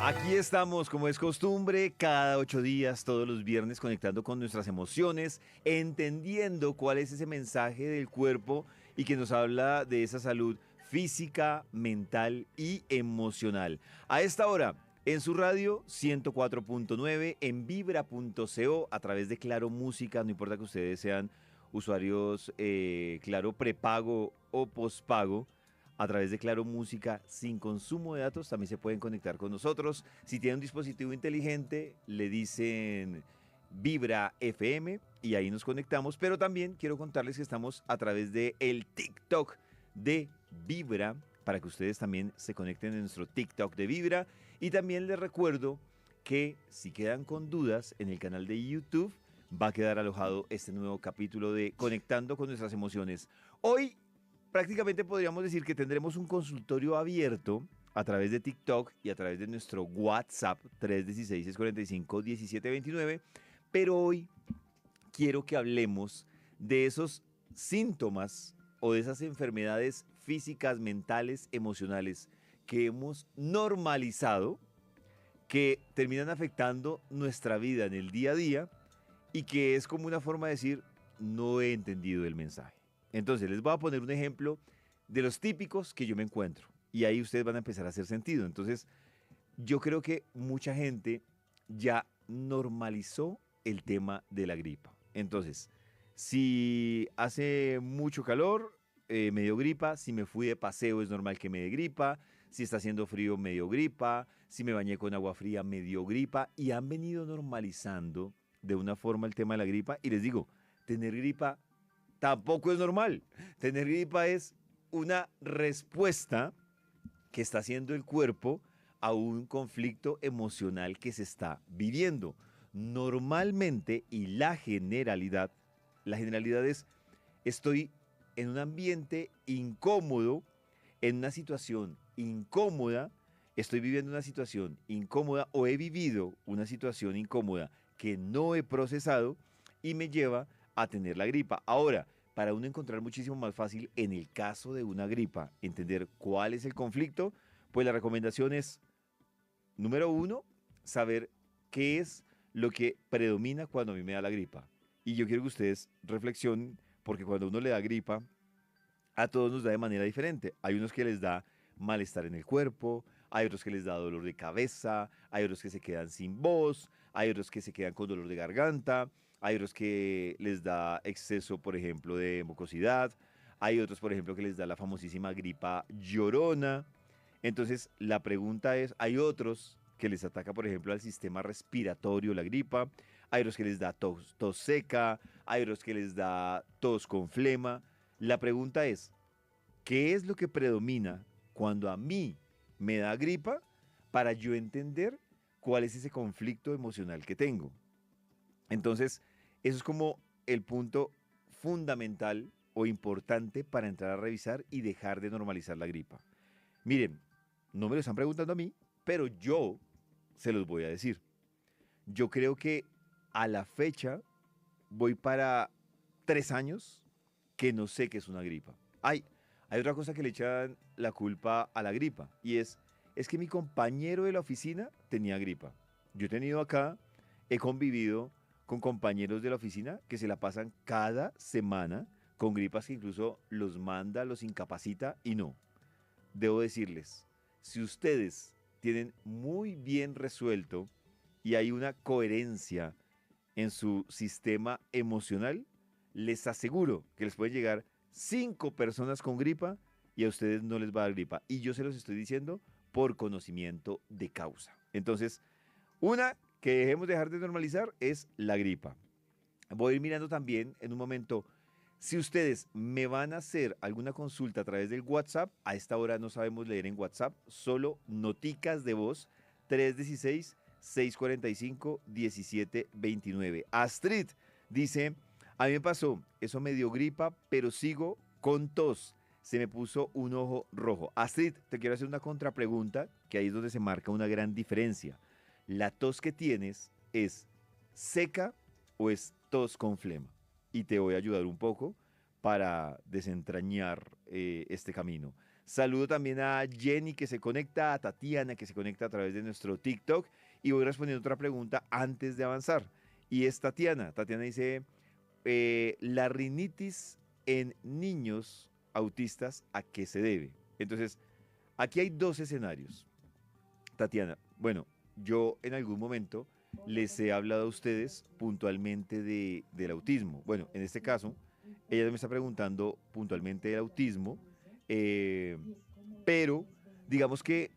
Aquí estamos, como es costumbre, cada 8 días, todos los viernes, conectando con nuestras emociones, entendiendo cuál es ese mensaje del cuerpo y que nos habla de esa salud física, mental y emocional. A esta hora, en su radio 104.9, en vibra.co, a través de Claro Música, no importa que ustedes sean usuarios Claro prepago o pospago, a través de Claro Música sin consumo de datos también se pueden conectar con nosotros. Si tienen un dispositivo inteligente, le dicen Vibra FM y ahí nos conectamos. Pero también quiero contarles que estamos a través de el TikTok de Vibra para que ustedes también se conecten en nuestro TikTok de Vibra. Y también les recuerdo que si quedan con dudas en el canal de YouTube va a quedar alojado este nuevo capítulo de Conectando con nuestras emociones. Hoy prácticamente podríamos decir que tendremos un consultorio abierto a través de TikTok y a través de nuestro WhatsApp 316-645-1729, pero hoy quiero que hablemos de esos síntomas o de esas enfermedades físicas, mentales, emocionales que hemos normalizado, que terminan afectando nuestra vida en el día a día y que es como una forma de decir, no he entendido el mensaje. Entonces, les voy a poner un ejemplo de los típicos que yo me encuentro. Y ahí ustedes van a empezar a hacer sentido. Entonces, yo creo que mucha gente ya normalizó el tema de la gripa. Entonces, si hace mucho calor, me dio gripa. Si me fui de paseo, es normal que me dé gripa. Si está haciendo frío, me dio gripa. Si me bañé con agua fría, me dio gripa. Y han venido normalizando de una forma el tema de la gripa. Y les digo, tener gripa tampoco es normal. Tener gripa es una respuesta que está haciendo el cuerpo a un conflicto emocional que se está viviendo. Normalmente, y la generalidad es, estoy en un ambiente incómodo, en una situación incómoda, estoy viviendo una situación incómoda o he vivido una situación incómoda que no he procesado y me lleva a tener la gripa. Ahora, para uno encontrar muchísimo más fácil en el caso de una gripa, entender cuál es el conflicto, pues la recomendación es, número uno, saber qué es lo que predomina cuando a mí me da la gripa. Y yo quiero que ustedes reflexionen, porque cuando uno le da gripa, a todos nos da de manera diferente. Hay unos que les da malestar en el cuerpo, hay otros que les da dolor de cabeza, hay otros que se quedan sin voz, hay otros que se quedan con dolor de garganta, hay otros que les da exceso, por ejemplo, de mucosidad, hay otros, por ejemplo, que les da la famosísima gripa llorona. Entonces, la pregunta es, hay otros que les ataca, por ejemplo, al sistema respiratorio la gripa, hay otros que les da tos seca, hay otros que les da tos con flema. La pregunta es, ¿qué es lo que predomina cuando a mí me da gripa para yo entender cuál es ese conflicto emocional que tengo? Entonces, eso es como el punto fundamental o importante para entrar a revisar y dejar de normalizar la gripa. Miren, no me lo están preguntando a mí, pero yo se los voy a decir. Yo creo que a la fecha voy para 3 años que no sé qué es una gripa. Hay otra cosa que le echan la culpa a la gripa y es que mi compañero de la oficina tenía gripa. Yo he tenido acá, he convivido con compañeros de la oficina que se la pasan cada semana con gripas que incluso los manda, los incapacita y no. Debo decirles, si ustedes tienen muy bien resuelto y hay una coherencia en su sistema emocional, les aseguro que les pueden llegar 5 personas con gripa y a ustedes no les va a dar gripa. Y yo se los estoy diciendo por conocimiento de causa. Entonces, una que dejemos dejar de normalizar es la gripa. Voy a ir mirando también en un momento. Si ustedes me van a hacer alguna consulta a través del WhatsApp, a esta hora no sabemos leer en WhatsApp, solo noticas de voz 316-645-1729. Astrid dice, a mí me pasó, eso me dio gripa, pero sigo con tos. Se me puso un ojo rojo. Astrid, te quiero hacer una contrapregunta, que ahí es donde se marca una gran diferencia. ¿La tos que tienes es seca o es tos con flema? Y te voy a ayudar un poco para desentrañar este camino. Saludo también a Jenny que se conecta, a Tatiana que se conecta a través de nuestro TikTok y voy respondiendo otra pregunta antes de avanzar. Y es Tatiana. Tatiana dice, la rinitis en niños autistas, ¿a qué se debe? Entonces, aquí hay dos escenarios. Tatiana, bueno, yo en algún momento les he hablado a ustedes puntualmente del autismo. Bueno, en este caso, ella me está preguntando puntualmente del autismo, eh, pero digamos que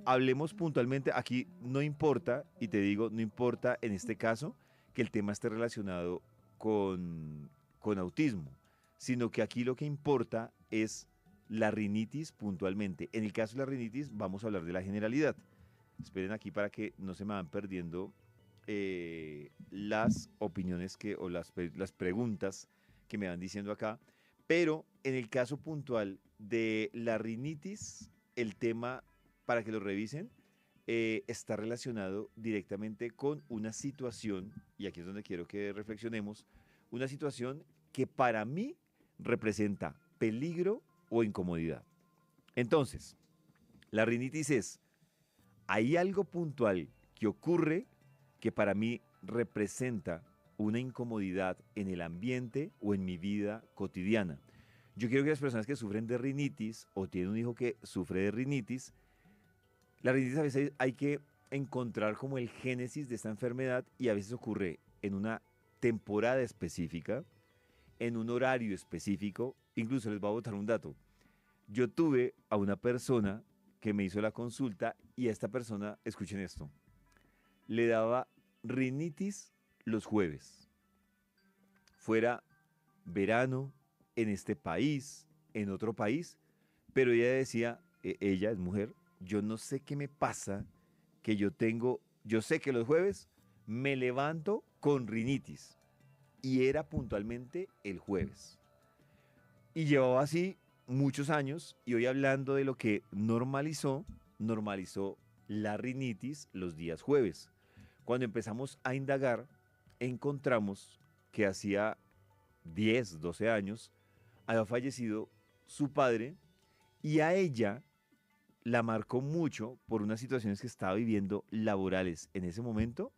hablemos puntualmente, aquí no importa, y te digo, no importa en este caso que el tema esté relacionado con autismo, sino que aquí lo que importa es la rinitis puntualmente. En el caso de la rinitis vamos a hablar de la generalidad. Esperen aquí para que no se me van perdiendo las opiniones o las preguntas que me van diciendo acá. Pero en el caso puntual de la rinitis, el tema, para que lo revisen, está relacionado directamente con una situación, y aquí es donde quiero que reflexionemos, una situación que para mí representa peligro o incomodidad. Entonces, la rinitis es, hay algo puntual que ocurre que para mí representa una incomodidad en el ambiente o en mi vida cotidiana. Yo quiero que las personas que sufren de rinitis o tienen un hijo que sufre de rinitis, la rinitis a veces hay que encontrar como el génesis de esta enfermedad y a veces ocurre en una temporada específica, en un horario específico. Incluso les voy a botar un dato. Yo tuve a una persona que me hizo la consulta y a esta persona, escuchen esto, le daba rinitis los jueves. Fuera verano, en este país, en otro país, pero ella decía, ella es mujer, yo no sé qué me pasa, que yo sé que los jueves me levanto con rinitis y era puntualmente el jueves. Y llevaba así muchos años y hoy hablando de lo que normalizó la rinitis los días jueves. Cuando empezamos a indagar, encontramos que hacía 10, 12 años había fallecido su padre y a ella la marcó mucho por unas situaciones que estaba viviendo laborales en ese momento.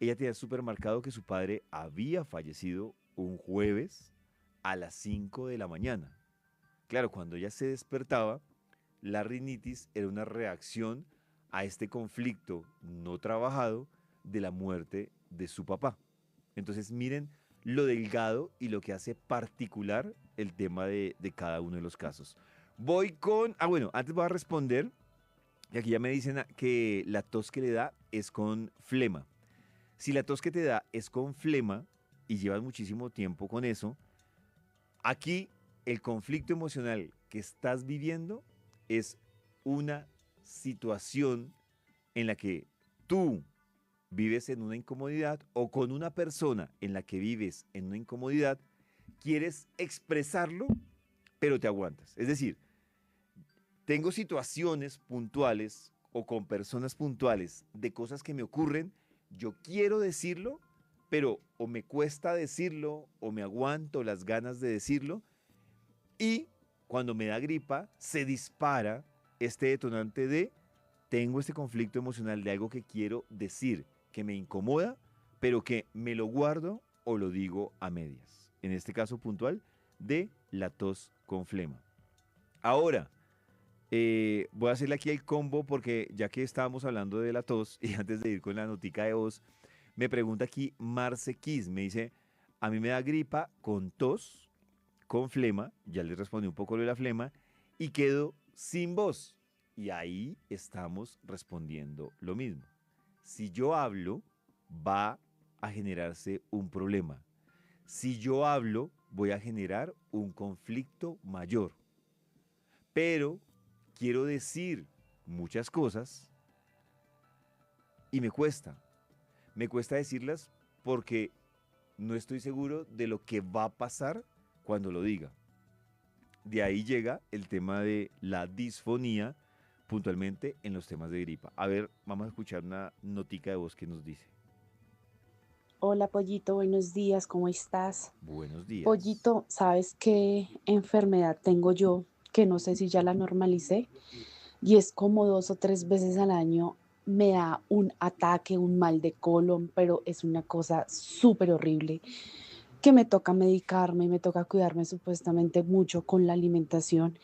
Ella tenía súper marcado que su padre había fallecido un jueves a las 5 de la mañana. Claro, cuando ella se despertaba, la rinitis era una reacción a este conflicto no trabajado de la muerte de su papá. Entonces miren lo delgado y lo que hace particular el tema de cada uno de los casos. Voy con, bueno, antes voy a responder, y aquí ya me dicen que la tos que le da es con flema. Si la tos que te da es con flema y llevas muchísimo tiempo con eso, aquí el conflicto emocional que estás viviendo es una situación en la que tú vives en una incomodidad o con una persona en la que vives en una incomodidad, quieres expresarlo, pero te aguantas. Es decir, tengo situaciones puntuales o con personas puntuales de cosas que me ocurren, yo quiero decirlo, pero o me cuesta decirlo o me aguanto las ganas de decirlo y cuando me da gripa se dispara este detonante de tengo este conflicto emocional de algo que quiero decir, que me incomoda, pero que me lo guardo o lo digo a medias. En este caso puntual, de la tos con flema. Ahora, voy a hacerle aquí el combo porque ya que estábamos hablando de la tos y antes de ir con la notica de voz, me pregunta aquí Marce Kiss, me dice, a mí me da gripa con tos, con flema, ya le respondí un poco lo de la flema, y quedo sin voz. Y ahí estamos respondiendo lo mismo. Si yo hablo, va a generarse un problema. Si yo hablo, voy a generar un conflicto mayor. Pero quiero decir muchas cosas y me cuesta. Me cuesta decirlas porque no estoy seguro de lo que va a pasar cuando lo diga. De ahí llega el tema de la disfonía puntualmente en los temas de gripa. A ver, vamos a escuchar una notica de voz que nos dice. Hola Pollito, buenos días, ¿cómo estás? Buenos días. Pollito, ¿sabes qué enfermedad tengo yo? que no sé si ya la normalicé, y es como 2 o 3 veces al año me da un ataque, un mal de colon, pero es una cosa súper horrible que me toca medicarme, me toca cuidarme supuestamente mucho con la alimentación.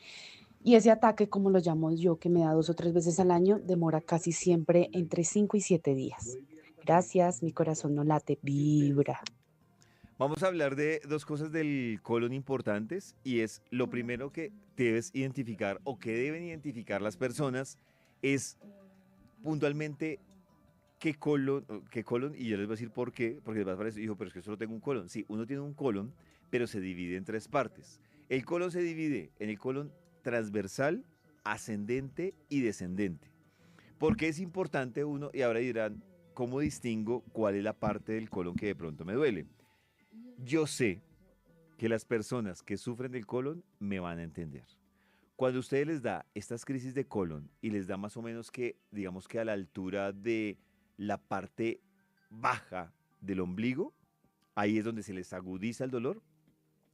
Y ese ataque, como lo llamo yo, que me da 2 o 3 veces al año, demora casi siempre entre 5 y 7 días. Gracias, mi corazón no late, vibra. Vamos a hablar de dos cosas del colon importantes y es lo primero que debes identificar o que deben identificar las personas es puntualmente qué colon, y yo les voy a decir por qué, porque les va a parecer, hijo, pero es que solo tengo un colon. Sí, uno tiene un colon, pero se divide en tres partes. El colon se divide en el colon transversal, ascendente y descendente. ¿Por qué es importante uno? Y ahora dirán, ¿cómo distingo cuál es la parte del colon que de pronto me duele? Yo sé que las personas que sufren del colon me van a entender. Cuando a ustedes les da estas crisis de colon y les da más o menos que, digamos que a la altura de la parte baja del ombligo, ahí es donde se les agudiza el dolor,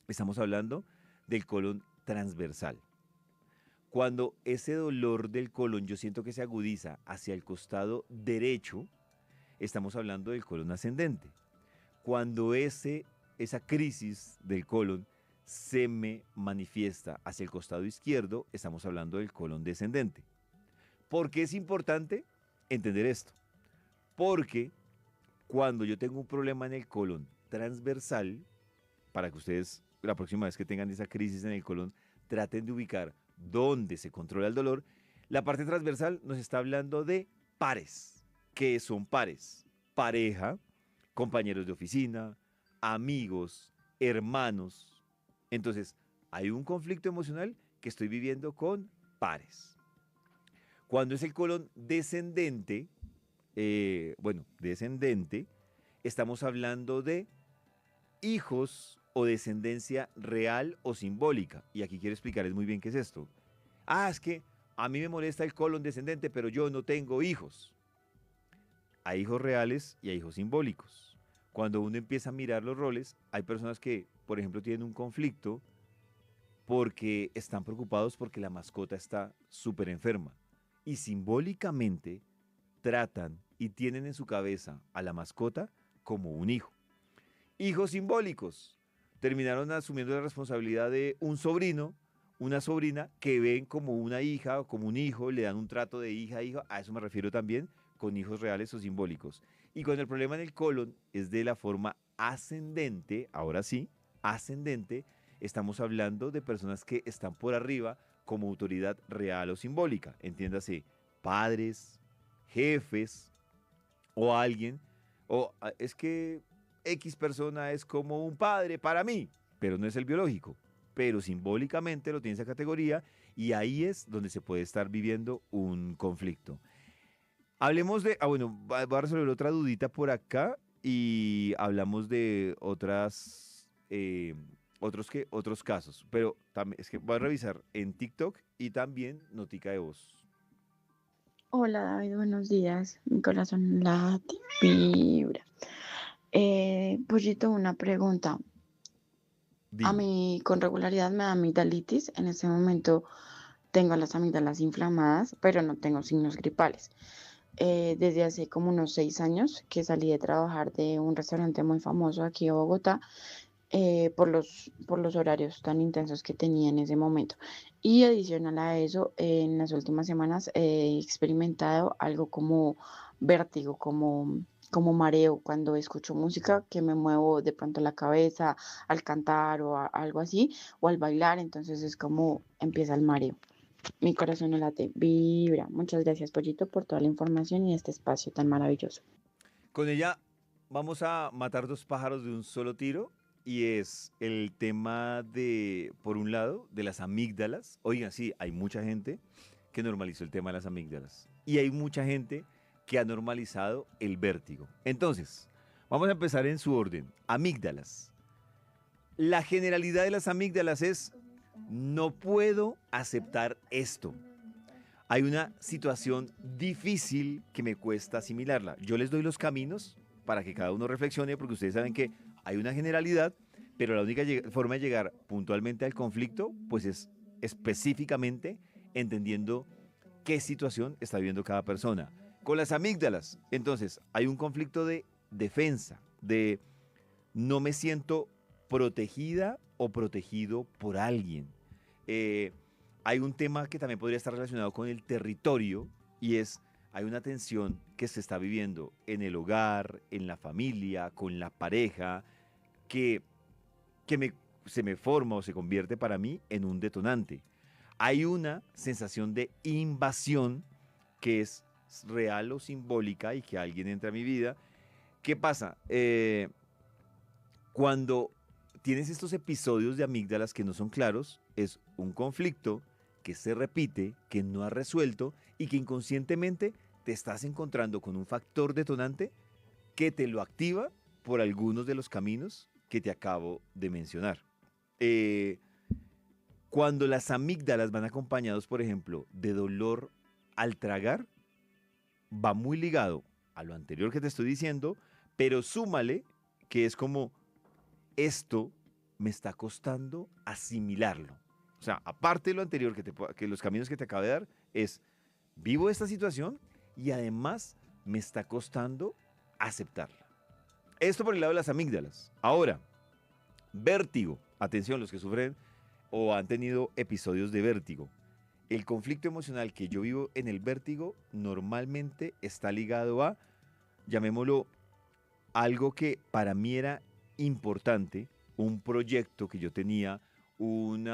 estamos hablando del colon transversal. Cuando ese dolor del colon yo siento que se agudiza hacia el costado derecho, estamos hablando del colon ascendente. Cuando esa crisis del colon se me manifiesta hacia el costado izquierdo, estamos hablando del colon descendente. ¿Por qué es importante entender esto? Porque cuando yo tengo un problema en el colon transversal, para que ustedes la próxima vez que tengan esa crisis en el colon, traten de ubicar dónde se controla el dolor, la parte transversal nos está hablando de pares. ¿Qué son pares? Pareja, compañeros de oficina, amigos, hermanos. Entonces, hay un conflicto emocional que estoy viviendo con pares. Cuando es el colon descendente, descendente, estamos hablando de hijos o descendencia real o simbólica. Y aquí quiero explicarles muy bien qué es esto. Ah, es que a mí me molesta el colon descendente, pero yo no tengo hijos. Hay hijos reales y hay hijos simbólicos. Cuando uno empieza a mirar los roles, hay personas que, por ejemplo, tienen un conflicto porque están preocupados porque la mascota está súper enferma. Y simbólicamente tratan y tienen en su cabeza a la mascota como un hijo. Hijos simbólicos. Terminaron asumiendo la responsabilidad de un sobrino, una sobrina que ven como una hija o como un hijo, le dan un trato de hija a hijo, a eso me refiero también con hijos reales o simbólicos. Y cuando el problema en el colon es de la forma ascendente, ahora sí, ascendente, estamos hablando de personas que están por arriba como autoridad real o simbólica. Entiéndase, padres, jefes o alguien, es que X persona es como un padre para mí, pero no es el biológico, pero simbólicamente lo tiene esa categoría y ahí es donde se puede estar viviendo un conflicto. Hablemos de, voy a resolver otra dudita por acá y hablamos de otros casos, pero también es que voy a revisar en TikTok y también notica de voz. Hola David, buenos días. Mi corazón late, vibra. Pollito, una pregunta. A Dime. mí con regularidad me da amigdalitis. En este momento tengo las amígdalas inflamadas, pero no tengo signos gripales. Desde hace como unos 6 años que salí de trabajar de un restaurante muy famoso aquí en Bogotá, por los horarios tan intensos que tenía en ese momento. Y adicional a eso, en las últimas semanas he experimentado algo como vértigo, como mareo cuando escucho música, que me muevo de pronto la cabeza al cantar o algo así, o al bailar, entonces es como empieza el mareo. Mi corazón no late, vibra. Muchas gracias, Pollito, por toda la información y este espacio tan maravilloso. Con ella vamos a matar dos pájaros de un solo tiro y es el tema de, por un lado, de las amígdalas. Oigan, sí, hay mucha gente que normalizó el tema de las amígdalas y hay mucha gente que ha normalizado el vértigo. Entonces, vamos a empezar en su orden. Amígdalas. La generalidad de las amígdalas es, no puedo aceptar esto. Hay una situación difícil que me cuesta asimilarla. Yo les doy los caminos para que cada uno reflexione, porque ustedes saben que hay una generalidad, pero la única forma de llegar puntualmente al conflicto, pues es específicamente entendiendo qué situación está viviendo cada persona. Con las amígdalas, entonces, hay un conflicto de defensa, de no me siento protegida o protegido por alguien. Eh, Hay un tema que también podría estar relacionado con el territorio y es, hay una tensión que se está viviendo en el hogar, en la familia, con la pareja, que, que se me forma o se convierte para mí en un detonante. Hay una sensación de invasión que es real o simbólica y que alguien entra a mi vida. ¿Qué pasa? Cuando tienes estos episodios de amígdalas que no son claros, es un conflicto que se repite, que no has resuelto y que inconscientemente te estás encontrando con un factor detonante que te lo activa por algunos de los caminos que te acabo de mencionar. Eh, Cuando las amígdalas van acompañados, por ejemplo, de dolor al tragar, va muy ligado a lo anterior que te estoy diciendo, pero súmale que es como esto me está costando asimilarlo. O sea, aparte de lo anterior que los caminos que te acabo de dar, es vivo esta situación y además me está costando aceptarla. Esto por el lado de las amígdalas. Ahora, vértigo. Atención, los que sufren o han tenido episodios de vértigo. El conflicto emocional que yo vivo en el vértigo normalmente está ligado a, llamémoslo, algo que para mí era importante, un proyecto que yo tenía, un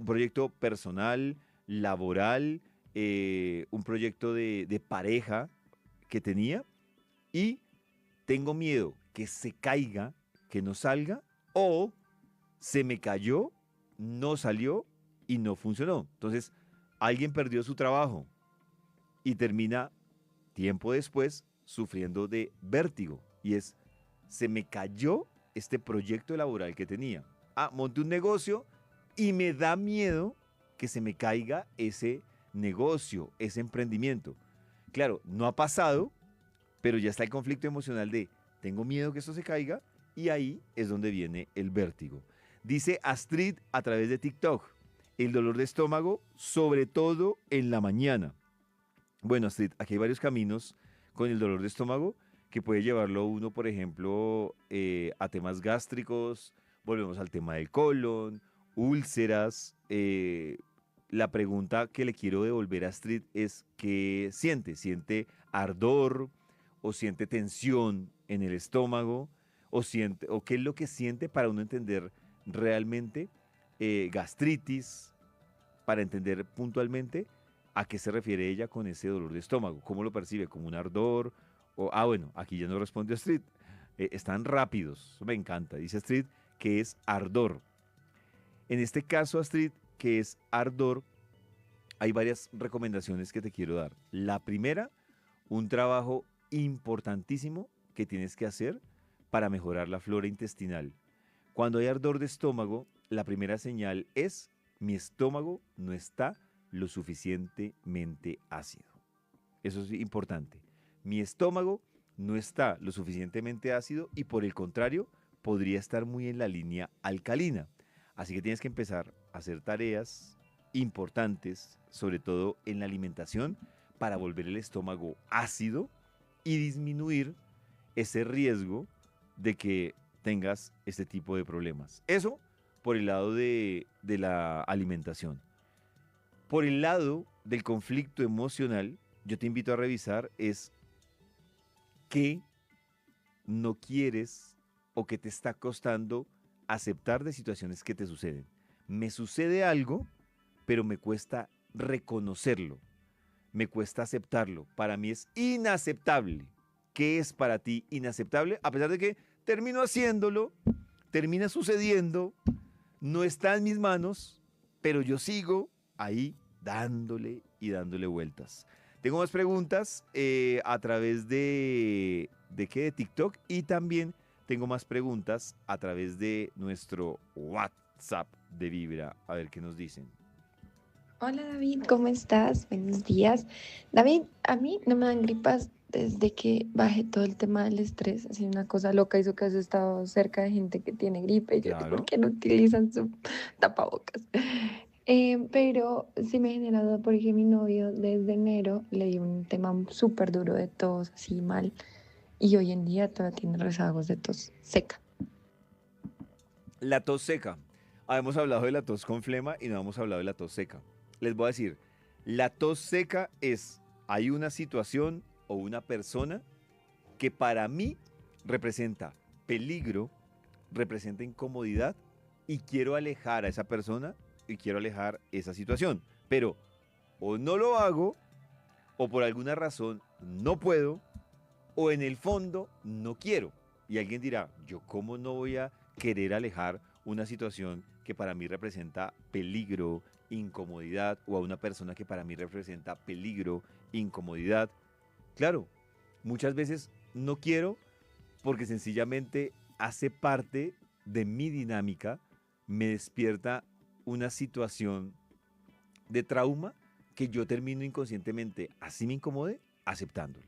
proyecto personal, laboral, un proyecto de pareja que tenía y tengo miedo que se caiga, que no salga o se me cayó, no salió y no funcionó. Entonces, alguien perdió su trabajo y termina tiempo después sufriendo de vértigo. Y es, se me cayó este proyecto laboral que tenía. Monté un negocio y me da miedo que se me caiga ese negocio, ese emprendimiento. Claro, no ha pasado, pero ya está el conflicto emocional de tengo miedo que esto se caiga y ahí es donde viene el vértigo. Dice Astrid a través de TikTok, el dolor de estómago, sobre todo en la mañana. Bueno, Astrid, aquí hay varios caminos con el dolor de estómago que puede llevarlo uno, por ejemplo, a temas gástricos, volvemos al tema del colon, úlceras. La pregunta que le quiero devolver a Astrid es, ¿qué siente? ¿Siente ardor o siente tensión en el estómago? ¿O qué es lo que siente para uno entender realmente gastritis, para entender puntualmente a qué se refiere ella con ese dolor de estómago? ¿Cómo lo percibe? ¿Como un ardor? Bueno, aquí ya no responde Astrid. Están rápidos, eso me encanta. Dice Astrid que es ardor. En este caso, Astrid, que es ardor, hay varias recomendaciones que te quiero dar. La primera, un trabajo importantísimo que tienes que hacer para mejorar la flora intestinal. Cuando hay ardor de estómago, la primera señal es mi estómago no está lo suficientemente ácido. Eso es importante. Mi estómago no está lo suficientemente ácido y por el contrario, podría estar muy en la línea alcalina. Así que tienes que empezar a hacer tareas importantes, sobre todo en la alimentación, para volver el estómago ácido y disminuir ese riesgo de que tengas este tipo de problemas. Eso por el lado de la alimentación. Por el lado del conflicto emocional, yo te invito a revisar es qué no quieres o qué te está costando aceptar de situaciones que te suceden. Me sucede algo, pero me cuesta reconocerlo, me cuesta aceptarlo. Para mí es inaceptable. ¿Qué es para ti inaceptable? A pesar de que termino haciéndolo, termina sucediendo, no está en mis manos, pero yo sigo ahí dándole y dándole vueltas. Tengo más preguntas a través de TikTok y también tengo más preguntas a través de nuestro WhatsApp de Vibra. A ver qué nos dicen. Hola David, ¿cómo estás? Buenos días. David, a mí no me dan gripas desde que bajé todo el tema del estrés. Así una cosa loca, hizo que has estado cerca de gente que tiene gripe. Y yo, ¿por Claro. qué no utilizan su tapabocas? Pero sí me genera duda porque mi novio desde enero le dio un tema súper duro de tos, así mal, y hoy en día todavía tiene rezagos de tos seca. La tos seca. Hemos hablado de la tos con flema y no hemos hablado de la tos seca. Les voy a decir, la tos seca es, hay una situación o una persona que para mí representa peligro, representa incomodidad y quiero alejar a esa persona y quiero alejar esa situación. Pero o no lo hago o por alguna razón no puedo o en el fondo no quiero. Y alguien dirá, ¿yo cómo no voy a querer alejar una situación que para mí representa peligro, incomodidad o a una persona que para mí representa peligro, incomodidad? Claro, muchas veces no quiero porque sencillamente hace parte de mi dinámica, me despierta una situación de trauma que yo termino inconscientemente, así me incomode, aceptándolo.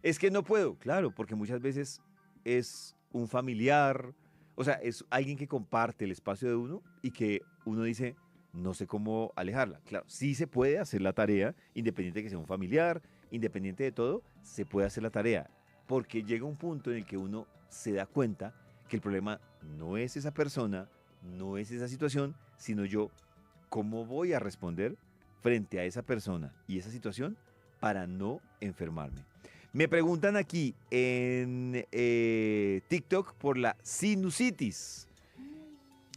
Es que no puedo, claro, porque muchas veces es un familiar, o sea, es alguien que comparte el espacio de uno y que uno dice, no sé cómo alejarla. Claro, sí se puede hacer la tarea, independiente de que sea un familiar, independiente de todo, se puede hacer la tarea, porque llega un punto en el que uno se da cuenta que el problema no es esa persona, no es esa situación, sino yo, ¿cómo voy a responder frente a esa persona y esa situación para no enfermarme? Me preguntan aquí en TikTok por la sinusitis.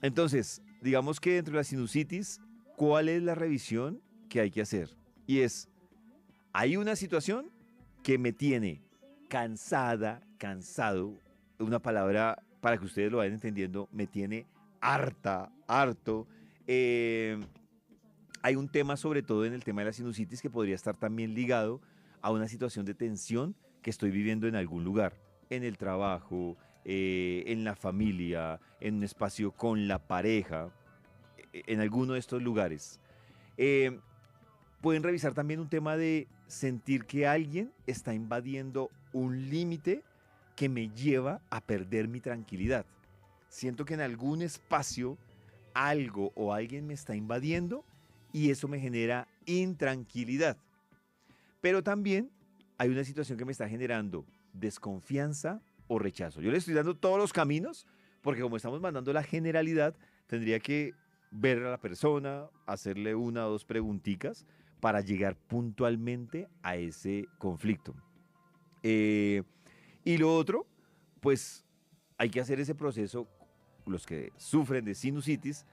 Entonces, digamos que dentro de la sinusitis, ¿cuál es la revisión que hay que hacer? Y es, hay una situación que me tiene cansada, cansado, una palabra para que ustedes lo vayan entendiendo, me tiene harta, harto. Eh, Hay un tema, sobre todo en el tema de la sinusitis, que podría estar también ligado a una situación de tensión que estoy viviendo en algún lugar, en el trabajo, en la familia, en un espacio con la pareja, en alguno de estos lugares. Eh, Pueden revisar también un tema de sentir que alguien está invadiendo un límite que me lleva a perder mi tranquilidad. Siento que en algún espacio algo o alguien me está invadiendo y eso me genera intranquilidad. Pero también hay una situación que me está generando desconfianza o rechazo. Yo le estoy dando todos los caminos porque como estamos mandando la generalidad, tendría que ver a la persona, hacerle una o dos preguntitas para llegar puntualmente a ese conflicto. Eh, y lo otro, pues hay que hacer ese proceso, los que sufren de sinusitis,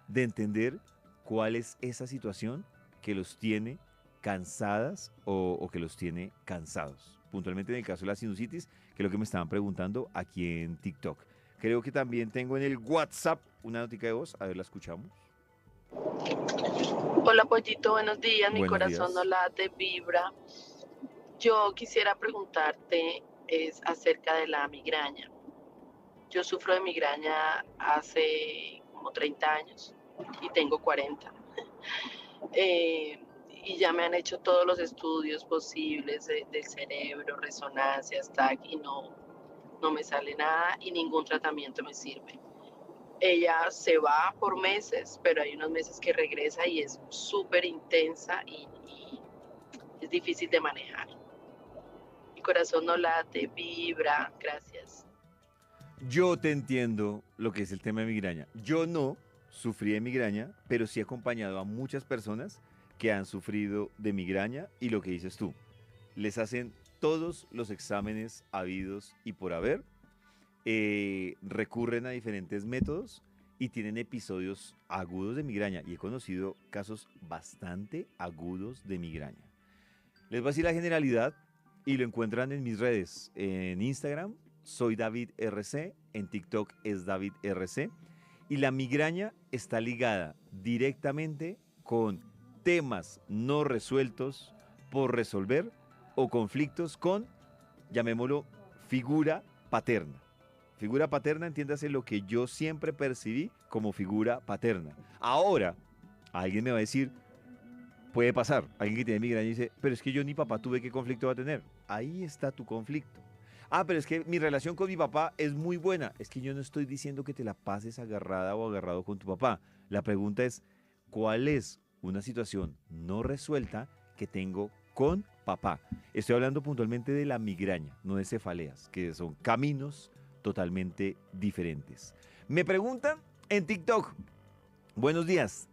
de entender cuál es esa situación que los tiene cansadas o que los tiene cansados. Puntualmente en el caso de la sinusitis, que es lo que me estaban preguntando aquí en TikTok. Creo que también tengo en el WhatsApp una notica de voz. A ver, la escuchamos. Hola Pollito, buenos días, mi Buenos corazón no días. late, vibra. Yo quisiera preguntarte es acerca de la migraña. Yo sufro de migraña hace como 30 años y tengo 40. Y ya me han hecho todos los estudios posibles del cerebro, resonancias, TAC, y no me sale nada y ningún tratamiento me sirve. Ella se va por meses, pero hay unos meses que regresa y es súper intensa y es difícil de manejar. Mi corazón no late, vibra, gracias. Yo te entiendo lo que es el tema de migraña. Yo no sufrí de migraña, pero sí he acompañado a muchas personas que han sufrido de migraña y lo que dices tú, les hacen todos los exámenes habidos y por haber, recurren a diferentes métodos y tienen episodios agudos de migraña. Y he conocido casos bastante agudos de migraña. Les voy a decir la generalidad y lo encuentran en mis redes. En Instagram soy David RC, en TikTok es David RC. Y la migraña está ligada directamente con temas no resueltos por resolver o conflictos con, llamémoslo, figura paterna. Figura paterna, entiéndase lo que yo siempre percibí como figura paterna. Ahora, alguien me va a decir, puede pasar, alguien que tiene migraña y dice, pero es que yo ni papá tuve, ¿qué conflicto va a tener? Ahí está tu conflicto. Ah, pero es que mi relación con mi papá es muy buena. Es que yo no estoy diciendo que te la pases agarrada o agarrado con tu papá. La pregunta es, cuál es una situación no resuelta que tengo con papá. Estoy hablando puntualmente de la migraña, no de cefaleas, que son caminos totalmente diferentes. Me preguntan en TikTok, buenos días,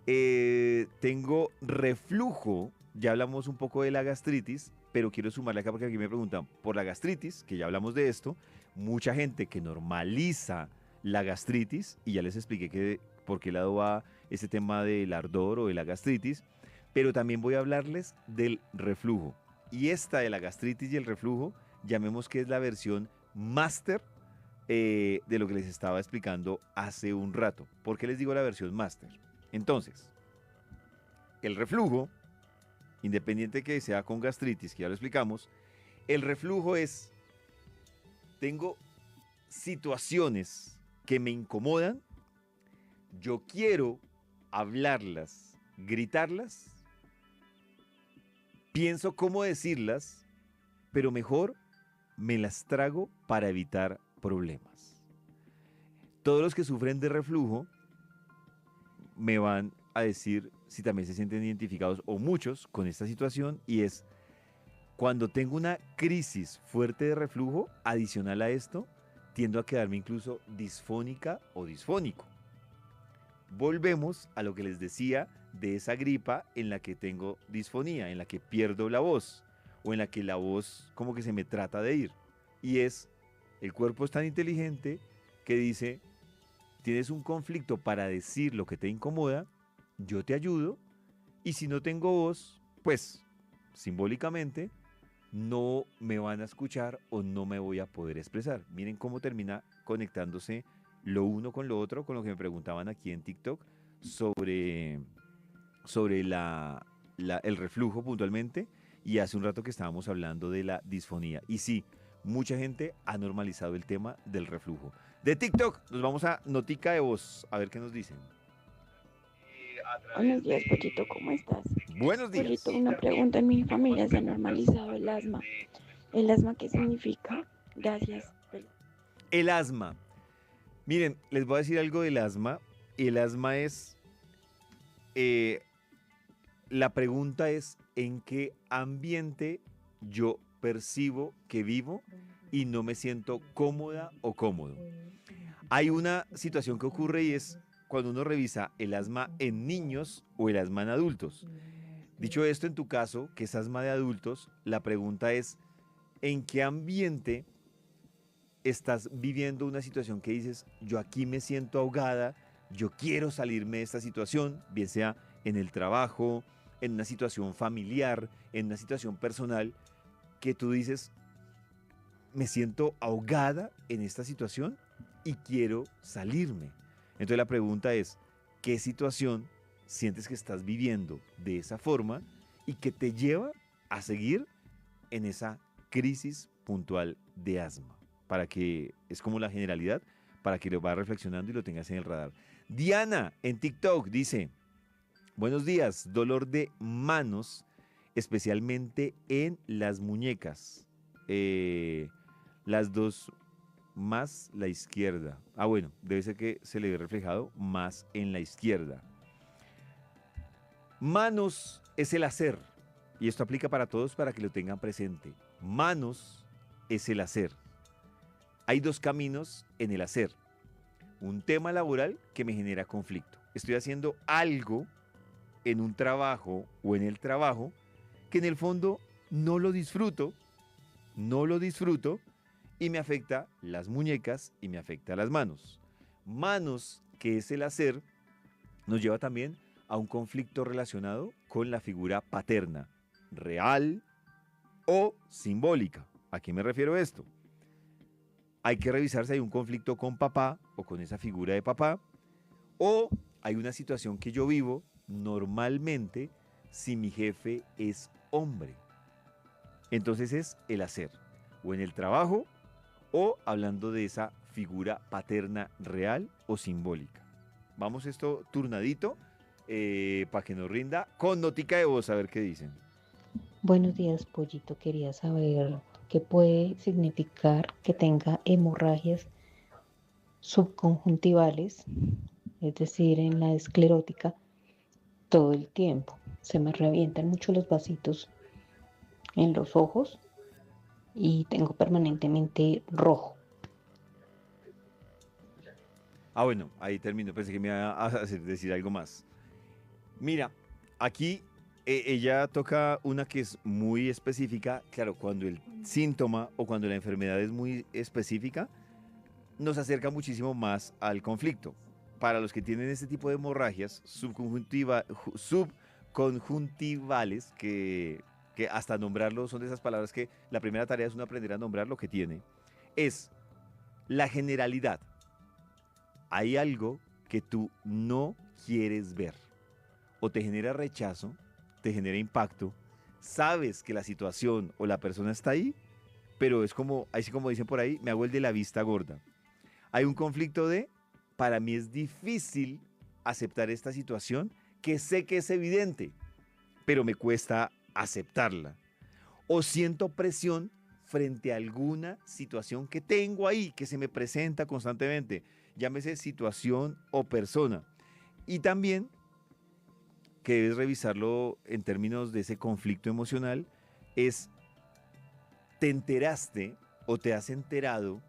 tengo reflujo, ya hablamos un poco de la gastritis, pero quiero sumarle acá porque aquí me preguntan por la gastritis, que ya hablamos de esto, mucha gente que normaliza la gastritis, y ya les expliqué por qué lado va ese tema del ardor o de la gastritis, pero también voy a hablarles del reflujo. Y esta de la gastritis y el reflujo, llamemos que es la versión máster de lo que les estaba explicando hace un rato. ¿Por qué les digo la versión máster? Entonces, el reflujo, independiente que sea con gastritis, que ya lo explicamos, el reflujo es, tengo situaciones que me incomodan, yo quiero hablarlas, gritarlas, pienso cómo decirlas, pero mejor me las trago para evitar problemas. Todos los que sufren de reflujo me van a decir si también se sienten identificados, o muchos, con esta situación, y es cuando tengo una crisis fuerte de reflujo, adicional a esto, tiendo a quedarme incluso disfónica o disfónico. Volvemos a lo que les decía de esa gripa en la que tengo disfonía, en la que pierdo la voz, o en la que la voz como que se me trata de ir. Y es, el cuerpo es tan inteligente que dice, tienes un conflicto para decir lo que te incomoda, yo te ayudo, y si no tengo voz, pues simbólicamente no me van a escuchar o no me voy a poder expresar. Miren cómo termina conectándose lo uno con lo otro, con lo que me preguntaban aquí en TikTok sobre el reflujo puntualmente, y hace un rato que estábamos hablando de la disfonía. Y sí, mucha gente ha normalizado el tema del reflujo. De TikTok nos vamos a notica de voz, a ver qué nos dicen. Buenos días, Pollito, ¿cómo estás? Buenos días. Pollito, una pregunta. En mi familia se ha normalizado el asma. ¿El asma qué significa? Gracias. El asma. Miren, les voy a decir algo del asma. El asma es... la pregunta es en qué ambiente yo percibo que vivo y no me siento cómoda o cómodo. Hay una situación que ocurre y es cuando uno revisa el asma en niños o el asma en adultos. Dicho esto, en tu caso, que es asma de adultos, la pregunta es ¿en qué ambiente estás viviendo una situación que dices, yo aquí me siento ahogada, yo quiero salirme de esta situación, bien sea en el trabajo, en una situación familiar, en una situación personal, que tú dices, me siento ahogada en esta situación y quiero salirme? Entonces la pregunta es, ¿qué situación sientes que estás viviendo de esa forma y que te lleva a seguir en esa crisis puntual de asma? Para que, es como la generalidad, para que lo vayas reflexionando y lo tengas en el radar. Diana, en TikTok, dice, buenos días, dolor de manos, especialmente en las muñecas. Las dos más la izquierda. Ah, bueno, debe ser que se le ve reflejado más en la izquierda. Manos es el hacer. Y esto aplica para todos para que lo tengan presente. Manos es el hacer. Hay dos caminos en el hacer. Un tema laboral que me genera conflicto. Estoy haciendo algo en un trabajo o en el trabajo que en el fondo no lo disfruto y me afecta las muñecas y me afecta las manos. Manos, que es el hacer, nos lleva también a un conflicto relacionado con la figura paterna, real o simbólica. ¿A qué me refiero esto? Hay que revisar si hay un conflicto con papá o con esa figura de papá, o hay una situación que yo vivo normalmente si mi jefe es hombre. Entonces es el hacer, o en el trabajo, o hablando de esa figura paterna real o simbólica. Vamos esto turnadito para que nos rinda con notica de voz, a ver qué dicen. Buenos días, Pollito. Quería saber qué puede significar que tenga hemorragias subconjuntivales, es decir, en la esclerótica, todo el tiempo. Se me revientan mucho los vasitos en los ojos y tengo permanentemente rojo. Ah, bueno, ahí termino. Pensé que me iba a hacer decir algo más. Mira, aquí ella toca una que es muy específica. Claro, cuando el síntoma o cuando la enfermedad es muy específica, nos acerca muchísimo más al conflicto. Para los que tienen este tipo de hemorragias subconjuntivales, que hasta nombrarlo son de esas palabras que la primera tarea es uno aprender a nombrar lo que tiene, es la generalidad. Hay algo que tú no quieres ver o te genera rechazo, te genera impacto, sabes que la situación o la persona está ahí, pero es como, así como dicen por ahí, me hago el de la vista gorda. Hay un conflicto para mí es difícil aceptar esta situación que sé que es evidente, pero me cuesta aceptarla. O siento presión frente a alguna situación que tengo ahí, que se me presenta constantemente, llámese situación o persona. Y también que debes revisarlo en términos de ese conflicto emocional es, ¿te enteraste o te has enterado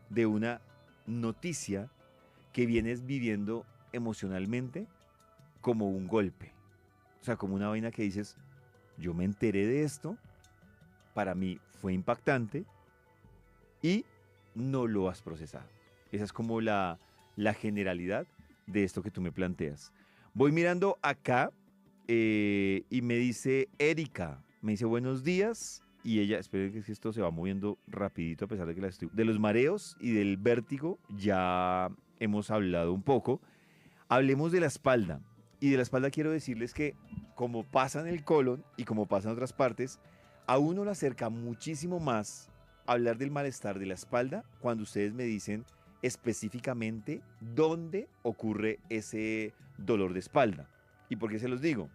de una noticia que vienes viviendo emocionalmente como un golpe? O sea, como una vaina que dices, yo me enteré de esto, para mí fue impactante y no lo has procesado. Esa es como la generalidad de esto que tú me planteas. Voy mirando acá y me dice Erika, me dice buenos días y ella, espero que esto se va moviendo rapidito a pesar de que de los mareos y del vértigo ya hemos hablado un poco. Hablemos de la espalda. Y de la espalda quiero decirles que como pasa en el colon y como pasa en otras partes, a uno le acerca muchísimo más hablar del malestar de la espalda cuando ustedes me dicen específicamente dónde ocurre ese dolor de espalda. ¿Y por qué se los digo?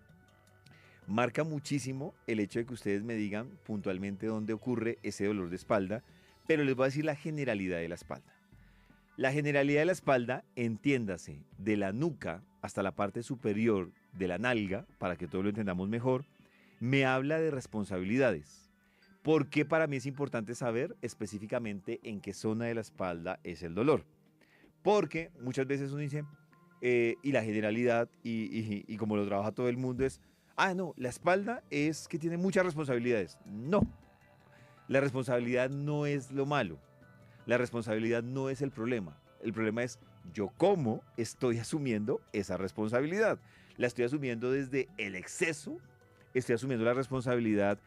Marca muchísimo el hecho de que ustedes me digan puntualmente dónde ocurre ese dolor de espalda, pero les voy a decir la generalidad de la espalda. La generalidad de la espalda, entiéndase, de la nuca hasta la parte superior de la nalga, para que todos lo entendamos mejor, me habla de responsabilidades. ¿Por qué para mí es importante saber específicamente en qué zona de la espalda es el dolor? Porque muchas veces uno dice, y la generalidad, y como lo trabaja todo el mundo es, no, la espalda es que tiene muchas responsabilidades. No, la responsabilidad no es lo malo. La responsabilidad no es el problema. El problema es yo cómo estoy asumiendo esa responsabilidad. La estoy asumiendo desde el exceso, estoy asumiendo la responsabilidad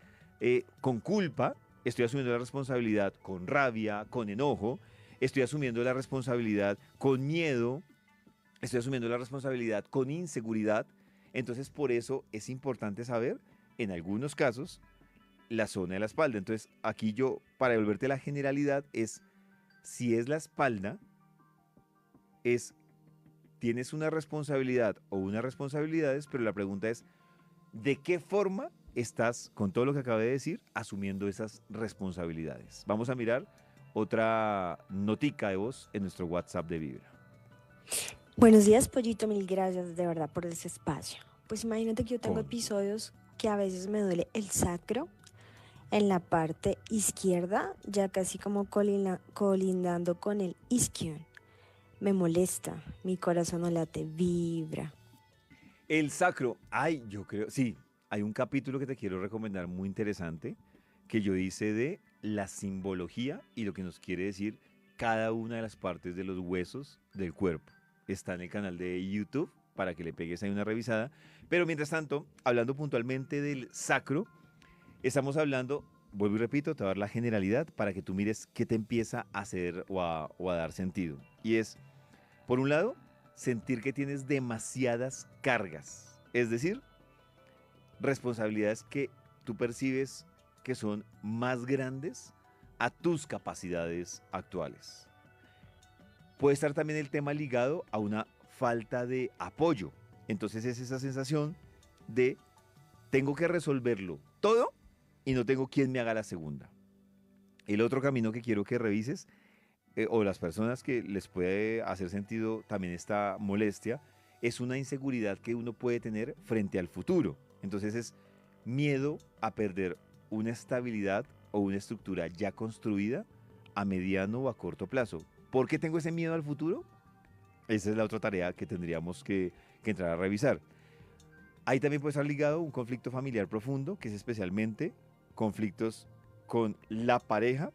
con culpa, estoy asumiendo la responsabilidad con rabia, con enojo, estoy asumiendo la responsabilidad con miedo, estoy asumiendo la responsabilidad con inseguridad. Entonces por eso es importante saber, en algunos casos, la zona de la espalda. Entonces aquí yo, para devolverte la generalidad, es si es la espalda, tienes una responsabilidad o unas responsabilidades, pero la pregunta es, ¿de qué forma estás, con todo lo que acabé de decir, asumiendo esas responsabilidades? Vamos a mirar otra notica de voz en nuestro WhatsApp de Vibra. Buenos días, Pollito, mil gracias de verdad por ese espacio. Pues imagínate que yo tengo Con- episodios que a veces me duele el sacro en la parte izquierda, ya casi como colindando con el isquion. Me molesta, mi corazón no late, vibra. El sacro, yo creo, sí, hay un capítulo que te quiero recomendar muy interesante que yo hice de la simbología y lo que nos quiere decir cada una de las partes de los huesos del cuerpo. Está en el canal de YouTube para que le pegues ahí una revisada. Pero mientras tanto, hablando puntualmente del sacro, estamos hablando, vuelvo y repito, te voy a dar la generalidad para que tú mires qué te empieza a hacer o a dar sentido. Y es, por un lado, sentir que tienes demasiadas cargas, es decir, responsabilidades que tú percibes que son más grandes a tus capacidades actuales. Puede estar también el tema ligado a una falta de apoyo. Entonces es esa sensación de tengo que resolverlo todo y no tengo quien me haga la segunda. El otro camino que quiero que revises, o las personas que les puede hacer sentido también esta molestia, es una inseguridad que uno puede tener frente al futuro. Entonces es miedo a perder una estabilidad o una estructura ya construida a mediano o a corto plazo. ¿Por qué tengo ese miedo al futuro? Esa es la otra tarea que tendríamos que entrar a revisar. Ahí también puede estar ligado un conflicto familiar profundo, que es especialmente conflictos con la pareja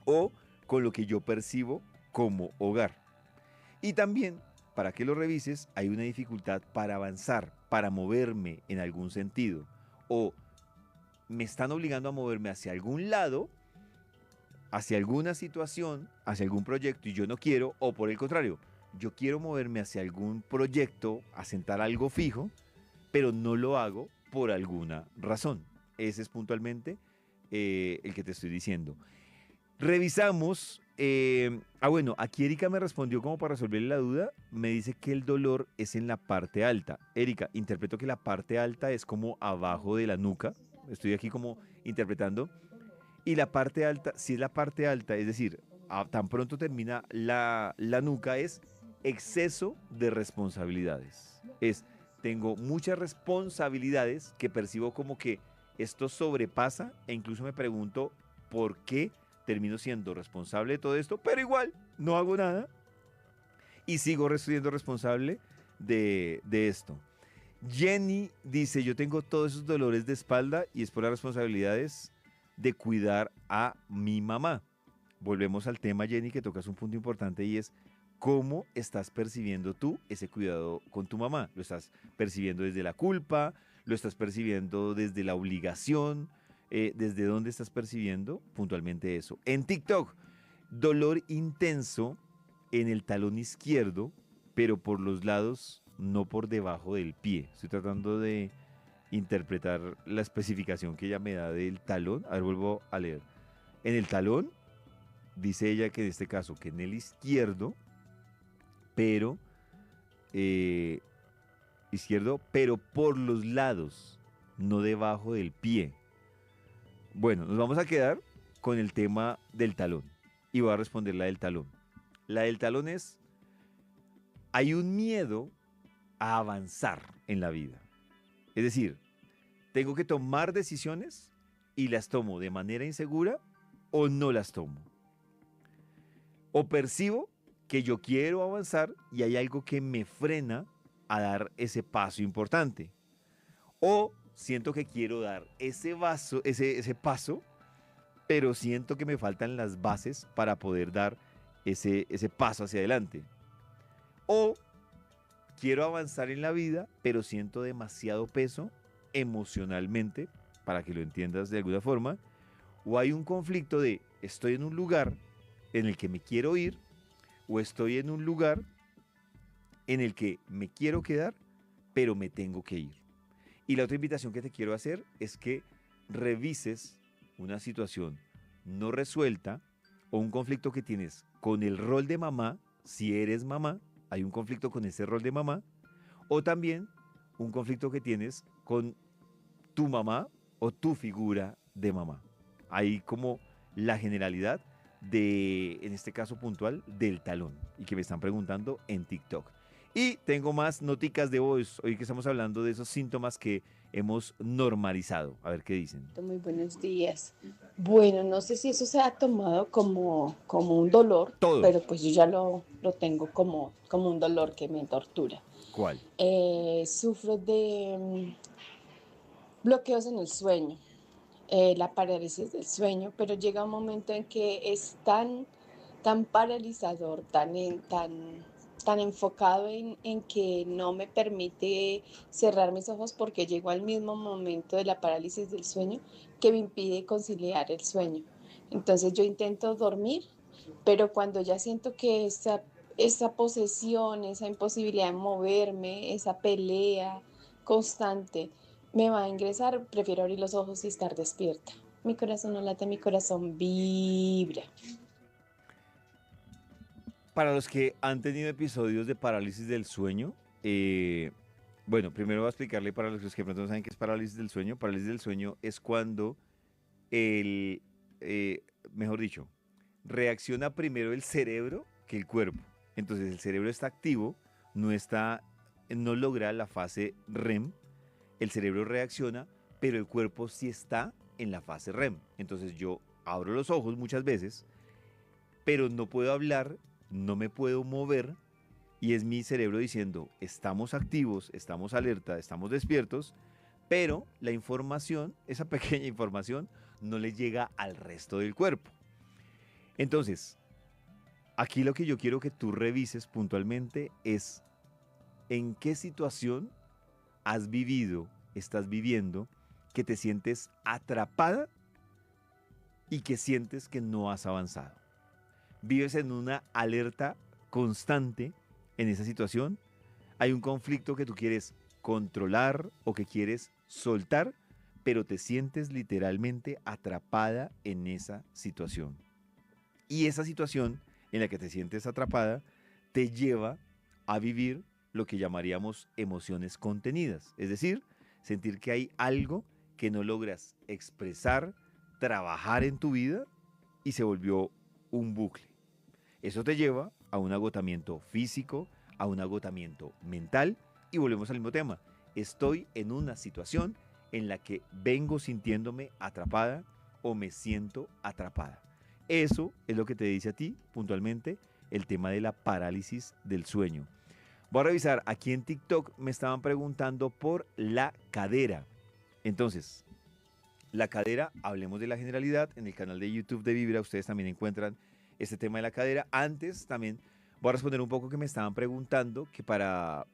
o con lo que yo percibo como hogar. Y también, para que lo revises, hay una dificultad para avanzar, para moverme en algún sentido. O me están obligando a moverme hacia algún lado, hacia alguna situación, hacia algún proyecto y yo no quiero, o por el contrario, yo quiero moverme hacia algún proyecto, asentar algo fijo, pero no lo hago por alguna razón. Ese es puntualmente el que te estoy diciendo. Revisamos. Bueno, aquí Erika me respondió como para resolverle la duda. Me dice que el dolor es en la parte alta. Erika, interpreto que la parte alta es como abajo de la nuca. Estoy aquí como interpretando. Y la parte alta, si es la parte alta, es decir, tan pronto termina la nuca, es exceso de responsabilidades. Tengo muchas responsabilidades que percibo como que esto sobrepasa e incluso me pregunto por qué termino siendo responsable de todo esto, pero igual no hago nada y sigo siendo responsable de esto. Jenny dice, yo tengo todos esos dolores de espalda y es por las responsabilidades de cuidar a mi mamá. Volvemos al tema, Jenny, que tocas un punto importante y es cómo estás percibiendo tú ese cuidado con tu mamá. ¿Lo estás percibiendo desde la culpa? ¿Lo estás percibiendo desde la obligación? ¿Desde dónde estás percibiendo puntualmente eso? En TikTok, dolor intenso en el talón izquierdo, pero por los lados, no por debajo del pie. Estoy tratando de interpretar la especificación que ella me da del talón. A ver, vuelvo a leer. En el talón, dice ella que en este caso, que en el izquierdo, pero pero por los lados, no debajo del pie. Bueno, nos vamos a quedar con el tema del talón y voy a responder la del talón. La del talón es, hay un miedo a avanzar en la vida. Es decir, tengo que tomar decisiones y las tomo de manera insegura o no las tomo. O percibo que yo quiero avanzar y hay algo que me frena a dar ese paso importante. O siento que quiero dar ese paso, pero siento que me faltan las bases para poder dar ese paso hacia adelante. O quiero avanzar en la vida, pero siento demasiado peso emocionalmente, para que lo entiendas de alguna forma. O hay un conflicto de estoy en un lugar en el que me quiero ir, o estoy en un lugar en el que me quiero quedar, pero me tengo que ir. Y la otra invitación que te quiero hacer es que revises una situación no resuelta o un conflicto que tienes con el rol de mamá, si eres mamá, hay un conflicto con ese rol de mamá, o también un conflicto que tienes con tu mamá o tu figura de mamá. Hay como la generalidad en este caso puntual, del talón y que me están preguntando en TikTok. Y tengo más noticas de voz, hoy que estamos hablando de esos síntomas que hemos normalizado. A ver qué dicen. Muy buenos días. Bueno, no sé si eso se ha tomado como un dolor, Todo. pero pues yo ya lo tengo como un dolor que me tortura. ¿Cuál? Sufro de bloqueos en el sueño, la parálisis del sueño, pero llega un momento en que es tan paralizador, tan enfocado en que no me permite cerrar mis ojos porque llego al mismo momento de la parálisis del sueño que me impide conciliar el sueño. Entonces yo intento dormir, pero cuando ya siento que esa posesión, esa imposibilidad de moverme, esa pelea constante me va a ingresar, prefiero abrir los ojos y estar despierta. Mi corazón no late, mi corazón vibra. Para los que han tenido episodios de parálisis del sueño, bueno, primero voy a explicarle para los que de pronto no saben qué es parálisis del sueño. Parálisis del sueño es cuando mejor dicho, reacciona primero el cerebro que el cuerpo. Entonces el cerebro está activo, no está no logra la fase REM, el cerebro reacciona, pero el cuerpo sí está en la fase REM. Entonces yo abro los ojos muchas veces, pero no puedo hablar, no me puedo mover, y es mi cerebro diciendo, estamos activos, estamos alerta, estamos despiertos, pero la información, esa pequeña información, no le llega al resto del cuerpo. Entonces, aquí lo que yo quiero que tú revises puntualmente es en qué situación has vivido, estás viviendo, que te sientes atrapada y que sientes que no has avanzado. Vives en una alerta constante en esa situación. Hay un conflicto que tú quieres controlar o que quieres soltar, pero te sientes literalmente atrapada en esa situación. Y esa situación en la que te sientes atrapada te lleva a vivir lo que llamaríamos emociones contenidas. Es decir, sentir que hay algo que no logras expresar, trabajar en tu vida y se volvió un bucle. Eso te lleva a un agotamiento físico, a un agotamiento mental y volvemos al mismo tema. Estoy en una situación en la que vengo sintiéndome atrapada o me siento atrapada. Eso es lo que te dice a ti puntualmente el tema de la parálisis del sueño. Voy a revisar, aquí en TikTok me estaban preguntando por la cadera. Entonces, la cadera, hablemos de la generalidad. En el canal de YouTube de Vibra ustedes también encuentran este tema de la cadera. Antes también voy a responder un poco que me estaban preguntando que para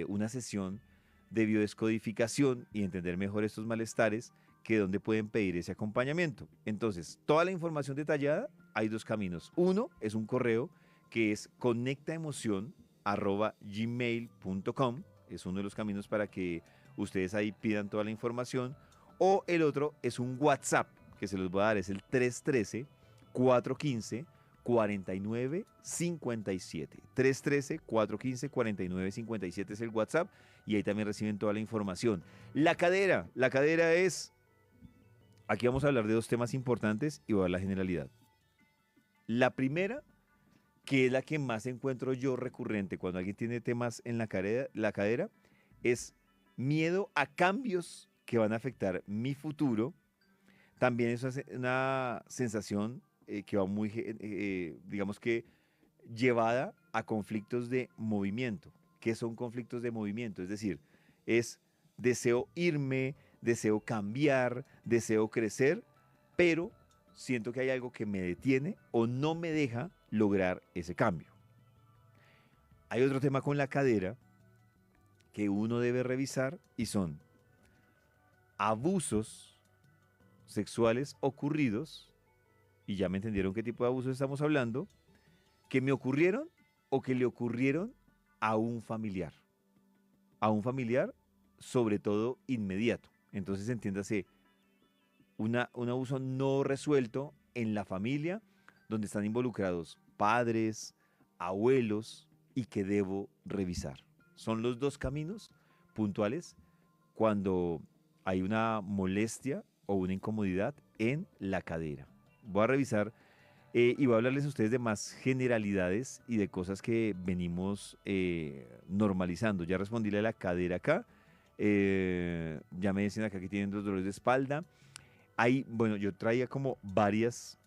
una sesión de biodescodificación y entender mejor estos malestares, que dónde pueden pedir ese acompañamiento. Entonces, toda la información detallada, hay dos caminos. Uno es un correo que es conectaemoción@gmail.com. Es uno de los caminos para que ustedes ahí pidan toda la información. O el otro es un WhatsApp, que se los voy a dar, es el 313-415-4957. 313-415-4957 es el WhatsApp y ahí también reciben toda la información. La cadera es... Aquí vamos a hablar de dos temas importantes y voy a dar la generalidad. La primera, que es la que más encuentro yo recurrente cuando alguien tiene temas en la cadera, es miedo a cambios que van a afectar mi futuro. También es una sensación que va muy, digamos que, llevada a conflictos de movimiento. ¿Qué son conflictos de movimiento? Es decir, es deseo irme, deseo cambiar, deseo crecer, pero siento que hay algo que me detiene o no me deja lograr ese cambio. Hay otro tema con la cadera que uno debe revisar y son abusos sexuales ocurridos, y ya me entendieron qué tipo de abusos estamos hablando, que me ocurrieron o que le ocurrieron a un familiar sobre todo inmediato. Entonces entiéndase, un abuso no resuelto en la familia donde están involucrados padres, abuelos y que debo revisar. Son los dos caminos puntuales cuando hay una molestia o una incomodidad en la cadera. Voy a revisar y voy a hablarles a ustedes de más generalidades y de cosas que venimos normalizando. Ya respondíle a la cadera acá. Ya me dicen acá que tienen los dolores de espalda. Bueno, yo traía como varias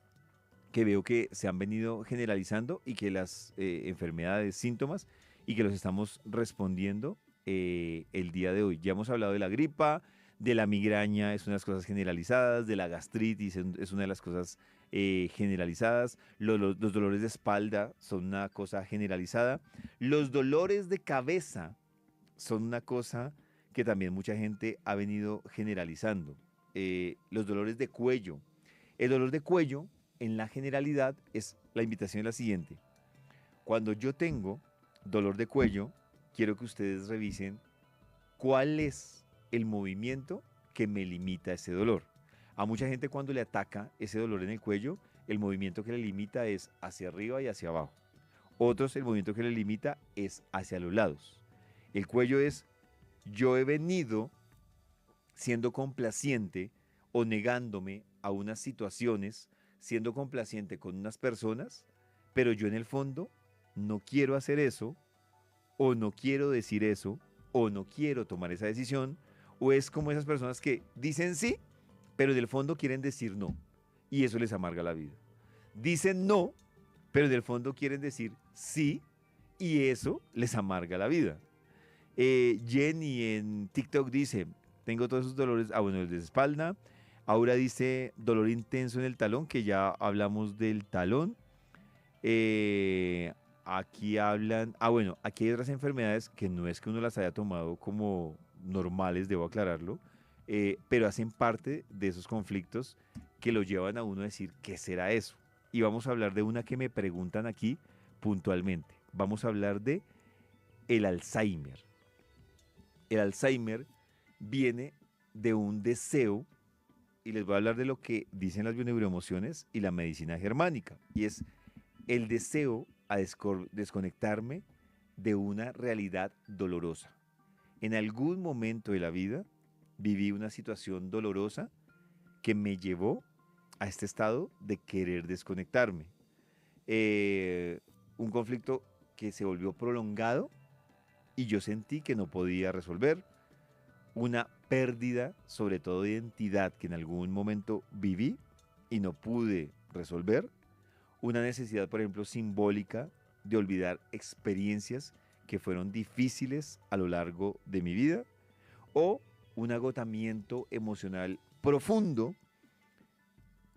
que veo que se han venido generalizando y que las enfermedades, síntomas, y que los estamos respondiendo el día de hoy. Ya hemos hablado de la gripa, de la migraña, es una de las cosas generalizadas, de la gastritis, es una de las cosas generalizadas, los dolores de espalda son una cosa generalizada, los dolores de cabeza son una cosa que también mucha gente ha venido generalizando, los dolores de cuello. El dolor de cuello, en la generalidad, la invitación es la siguiente. Cuando yo tengo dolor de cuello, quiero que ustedes revisen cuál es el movimiento que me limita ese dolor. A mucha gente cuando le ataca ese dolor en el cuello, el movimiento que le limita es hacia arriba y hacia abajo. Otros, el movimiento que le limita es hacia los lados. El cuello es, yo he venido siendo complaciente o negándome a unas situaciones, siendo complaciente con unas personas, pero yo en el fondo no quiero hacer eso o no quiero decir eso, o no quiero tomar esa decisión, o es como esas personas que dicen sí, pero en el fondo quieren decir no, y eso les amarga la vida. Dicen no, pero en el fondo quieren decir sí, y eso les amarga la vida. Jenny en TikTok dice, tengo todos esos dolores, bueno, el de espalda. Aura dice, dolor intenso en el talón, que ya hablamos del talón. Aquí hablan, bueno, aquí hay otras enfermedades que no es que uno las haya tomado como normales, debo aclararlo, pero hacen parte de esos conflictos que lo llevan a uno a decir, ¿qué será eso? Y vamos a hablar de una que me preguntan aquí puntualmente. Vamos a hablar de el Alzheimer. El Alzheimer viene de un deseo, y les voy a hablar de lo que dicen las bioneuroemociones y la medicina germánica, y es el deseo a desconectarme de una realidad dolorosa. En algún momento de la vida viví una situación dolorosa que me llevó a este estado de querer desconectarme. Un conflicto que se volvió prolongado y yo sentí que no podía resolver. Una pérdida, sobre todo de identidad, que en algún momento viví y no pude resolver. Una necesidad, por ejemplo, simbólica de olvidar experiencias que fueron difíciles a lo largo de mi vida, o un agotamiento emocional profundo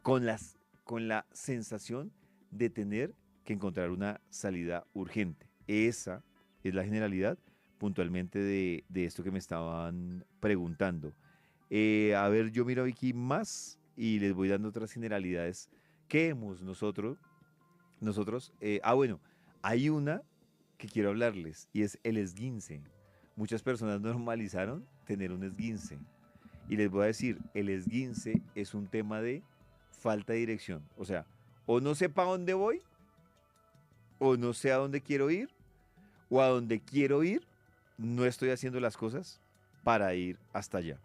con la sensación de tener que encontrar una salida urgente. Esa es la generalidad puntualmente de esto que me estaban preguntando. A ver, yo miro aquí más y les voy dando otras generalidades que hemos nosotros. Bueno, hay una que quiero hablarles y es el esguince. Muchas personas normalizaron tener un esguince. Y les voy a decir, el esguince es un tema de falta de dirección. O sea, o no sé para dónde voy, o no sé a dónde quiero ir, o a dónde quiero ir, no estoy haciendo las cosas para ir hasta allá.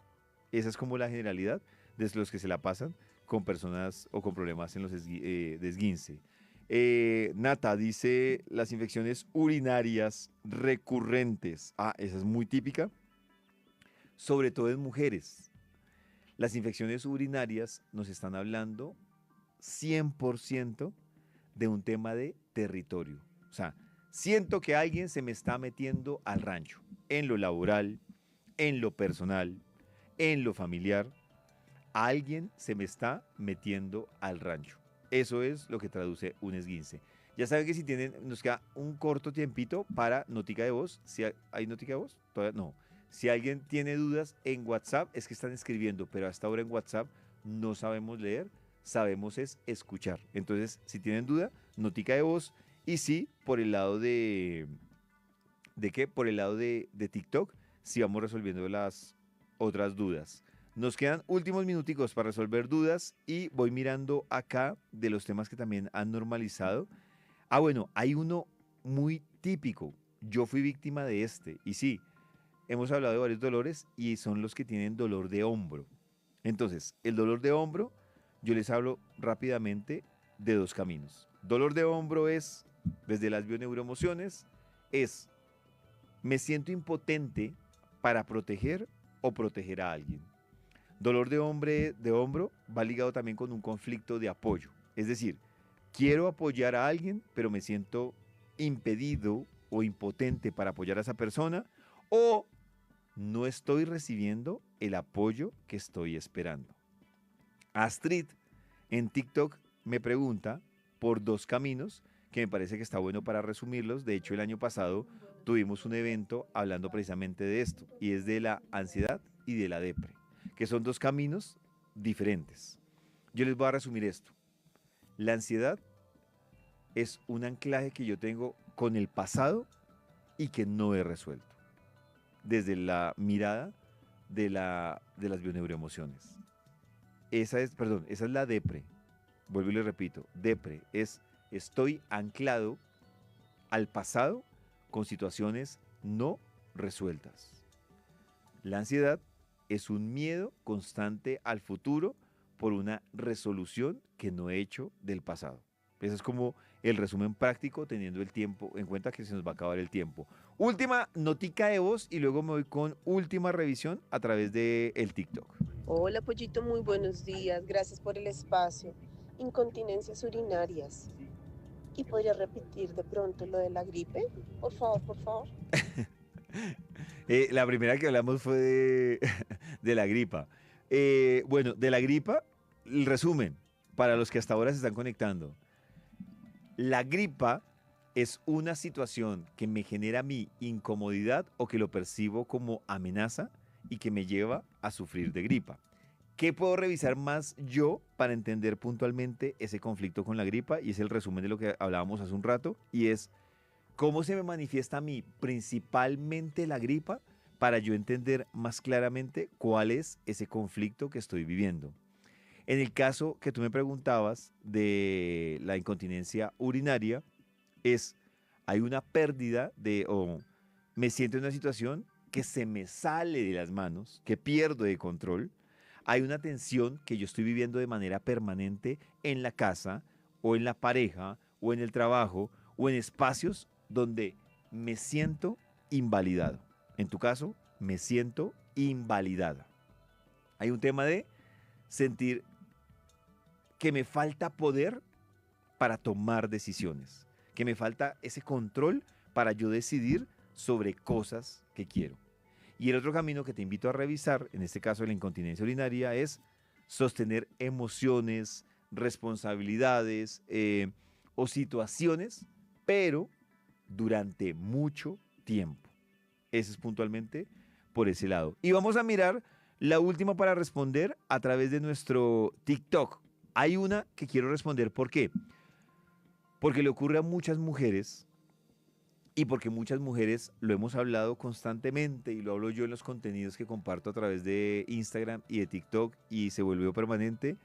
Esa es como la generalidad de los que se la pasan con personas o con problemas en los de esguince. Nata dice las infecciones urinarias recurrentes. Esa es muy típica, sobre todo en mujeres. Las infecciones urinarias nos están hablando 100% de un tema de territorio. O sea, siento que alguien se me está metiendo al rancho, en lo laboral, en lo personal, en lo familiar. Alguien se me está metiendo al rancho. Eso es lo que traduce un esguince. Ya saben que si tienen, nos queda un corto tiempito para notica de voz. Si hay notica de voz, todavía no. Si alguien tiene dudas en WhatsApp, es que están escribiendo, pero hasta ahora en WhatsApp no sabemos leer, sabemos es escuchar. Entonces, si tienen duda, notica de voz. Y sí, por el lado ¿de qué? Por el lado de TikTok, sí vamos resolviendo las otras dudas. Nos quedan últimos minuticos para resolver dudas y voy mirando acá de los temas que también han normalizado. Bueno, hay uno muy típico. Yo fui víctima de este. Y sí, hemos hablado de varios dolores y son los que tienen dolor de hombro. Entonces, el dolor de hombro, yo les hablo rápidamente de dos caminos. Dolor de hombro es, desde las bioneuroemociones, es me siento impotente para proteger o proteger a alguien. Dolor de hombro va ligado también con un conflicto de apoyo. Es decir, quiero apoyar a alguien, pero me siento impedido o impotente para apoyar a esa persona, o no estoy recibiendo el apoyo que estoy esperando. Astrid en TikTok me pregunta por dos caminos que me parece que está bueno para resumirlos. De hecho, el año pasado tuvimos un evento hablando precisamente de esto, y es de la ansiedad y de la depre, que son dos caminos diferentes. Yo les voy a resumir esto. La ansiedad es un anclaje que yo tengo con el pasado y que no he resuelto, desde la mirada de las bioneuroemociones. Esa es la depre. Vuelvo y le repito, depre es estoy anclado al pasado con situaciones no resueltas. La ansiedad es un miedo constante al futuro por una resolución que no he hecho del pasado. Ese es como el resumen práctico, teniendo el tiempo en cuenta que se nos va a acabar el tiempo. Última notica de voz y luego me voy con última revisión a través de el TikTok. Hola, Pollito, muy buenos días. Gracias por el espacio. Incontinencias urinarias. ¿Y podría repetir de pronto lo de la gripe? Por favor, por favor. La primera que hablamos fue de la gripa. Bueno, de la gripa, el resumen, para los que hasta ahora se están conectando. La gripa es una situación que me genera mi incomodidad o que lo percibo como amenaza y que me lleva a sufrir de gripa. ¿Qué puedo revisar más yo para entender puntualmente ese conflicto con la gripa? Y es el resumen de lo que hablábamos hace un rato, y es cómo se me manifiesta a mí principalmente la gripa para yo entender más claramente cuál es ese conflicto que estoy viviendo. En el caso que tú me preguntabas de la incontinencia urinaria, hay una pérdida o me siento en una situación que se me sale de las manos, que pierdo de control. Hay una tensión que yo estoy viviendo de manera permanente en la casa o en la pareja o en el trabajo o en espacios donde me siento invalidado. En tu caso, me siento invalidada. Hay un tema de sentir que me falta poder para tomar decisiones, que me falta ese control para yo decidir sobre cosas que quiero. Y el otro camino que te invito a revisar, en este caso de la incontinencia urinaria, es sostener emociones, responsabilidades o situaciones, pero durante mucho tiempo. Ese es puntualmente por ese lado. Y vamos a mirar la última para responder a través de nuestro TikTok. Hay una que quiero responder. ¿Por qué? Porque le ocurre a muchas mujeres y porque muchas mujeres lo hemos hablado constantemente y lo hablo yo en los contenidos que comparto a través de Instagram y de TikTok y se volvió permanente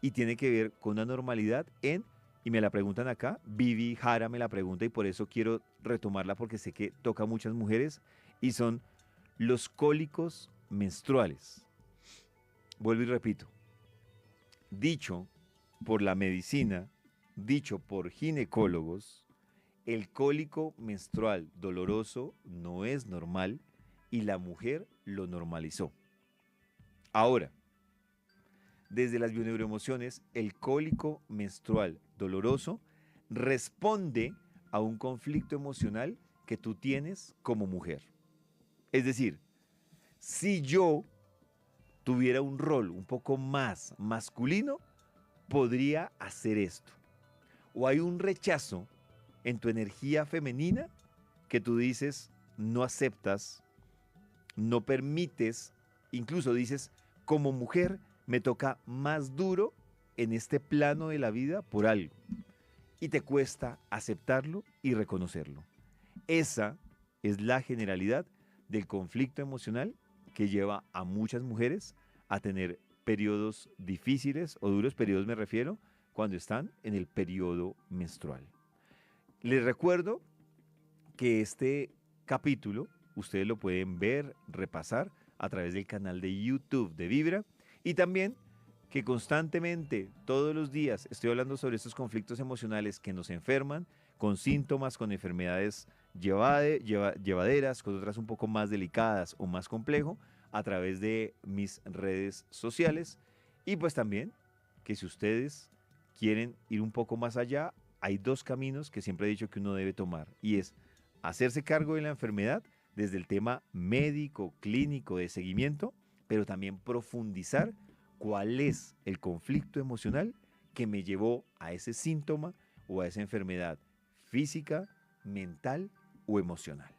y tiene que ver con una normalidad y me la preguntan acá, Vivi Jara me la pregunta y por eso quiero retomarla porque sé que toca a muchas mujeres y son los cólicos menstruales. Vuelvo y repito, dicho por la medicina, dicho por ginecólogos, el cólico menstrual doloroso no es normal y la mujer lo normalizó. Ahora, desde las bioneuroemociones, el cólico menstrual doloroso responde a un conflicto emocional que tú tienes como mujer. Es decir, si yo tuviera un rol un poco más masculino, podría hacer esto. O hay un rechazo en tu energía femenina que tú dices, no aceptas, no permites, incluso dices, como mujer me toca más duro en este plano de la vida por algo. Y te cuesta aceptarlo y reconocerlo. Esa es la generalidad del conflicto emocional que lleva a muchas mujeres a tener periodos difíciles o duros, periodos me refiero, cuando están en el periodo menstrual. Les recuerdo que este capítulo ustedes lo pueden ver, repasar a través del canal de YouTube de Vibra y también que constantemente, todos los días, estoy hablando sobre estos conflictos emocionales que nos enferman, con síntomas, con enfermedades llevaderas, con otras un poco más delicadas o más complejo, a través de mis redes sociales. Y pues también que si ustedes quieren ir un poco más allá, hay dos caminos que siempre he dicho que uno debe tomar y es hacerse cargo de la enfermedad desde el tema médico, clínico, de seguimiento, pero también profundizar cuál es el conflicto emocional que me llevó a ese síntoma o a esa enfermedad física, mental o emocional.